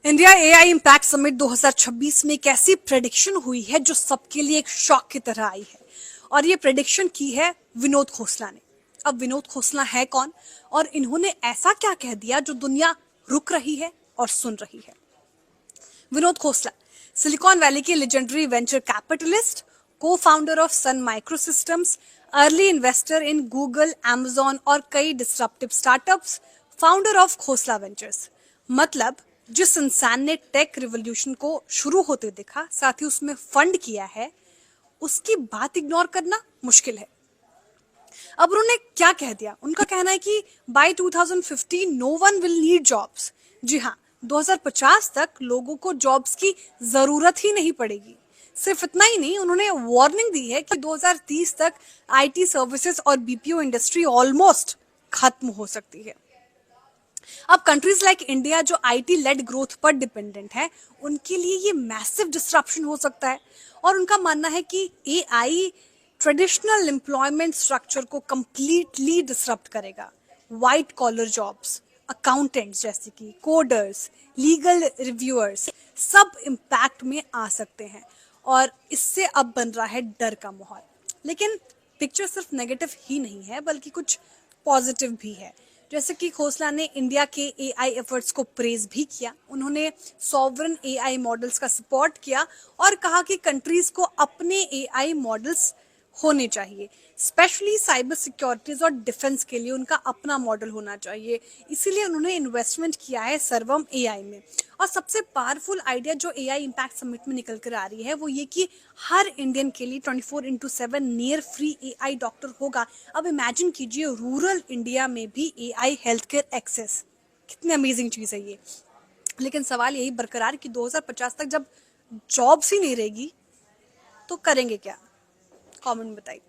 India AI impact summit 2026 में एक ऐसी प्रेडिक्शन हुई है जो सबके लिए एक शॉक की तरह आई है। और ये प्रेडिक्शन की है विनोद खोसला ने। अब विनोद खोसला है कौन और इन्होंने ऐसा क्या कह दिया जो दुनिया रुक रही है और सुन रही है। विनोद खोसला सिलिकॉन वैली के legendary venture capitalist, cofounder of Sun Microsystems, early investor in Google, Amazon और कई disruptive startups, founder of Khosla Ventures. मतलब जिस इंसान ने टेक रिवॉल्यूशन को शुरू होते देखा, साथ ही उसमें फंड किया है, उसकी बात इग्नोर करना मुश्किल है। अब उन्होंने क्या कह दिया? उनका कहना है कि by 2050 no one will need jobs. जी हाँ, 2050 तक लोगों को जॉब्स की जरूरत ही नहीं पड़ेगी। सिर्फ इतना ही नहीं, उन्होंने वार्निंग दी है कि 2030 तक आईटी सर्विसेज और बीपीओ इंडस्ट्री ऑलमोस्ट खत्म हो सकती है। अब कंट्रीज लाइक इंडिया जो आईटी लेड ग्रोथ पर डिपेंडेंट है, उनके लिए ये मैसिव डिस्ट्रप्शन हो सकता है। और उनका मानना है कि एआई ट्रेडिशनल एम्प्लॉयमेंट स्ट्रक्चर को कंप्लीटली डिसरप्ट करेगा। वाइट कॉलर जॉब्स, अकाउंटेंट्स जैसे कि कोडर्स, लीगल रिव्यूअर्स, सब इम्पैक्ट में आ सकते हैं। और इससे अब बन रहा है डर का माहौल। लेकिन पिक्चर सिर्फ नेगेटिव ही नहीं है, बल्कि कुछ पॉजिटिव भी है। जैसे कि खोसला ने इंडिया के एआई एफर्ट्स को प्रेज भी किया। उन्होंने सॉवरन एआई मॉडल्स का सपोर्ट किया और कहा कि कंट्रीज को अपने एआई मॉडल्स होने चाहिए, स्पेशली साइबर सिक्योरिटीज और डिफेंस के लिए उनका अपना मॉडल होना चाहिए। इसीलिए उन्होंने इन्वेस्टमेंट किया है सर्वम एआई में। और सबसे पावरफुल आइडिया जो एआई इम्पैक्ट समिट में निकल कर आ रही है वो ये कि हर इंडियन के लिए 24/7 नियर फ्री एआई डॉक्टर होगा। अब इमेजिन कीजिए रूरल इंडिया में भी एआई हेल्थ केयर एक्सेस, कितनी अमेजिंग चीज़ है ये। लेकिन सवाल यही बरकरार कि 2050 तक जब जॉब्स ही नहीं रहेगी तो करेंगे क्या? कमेंट बताइए।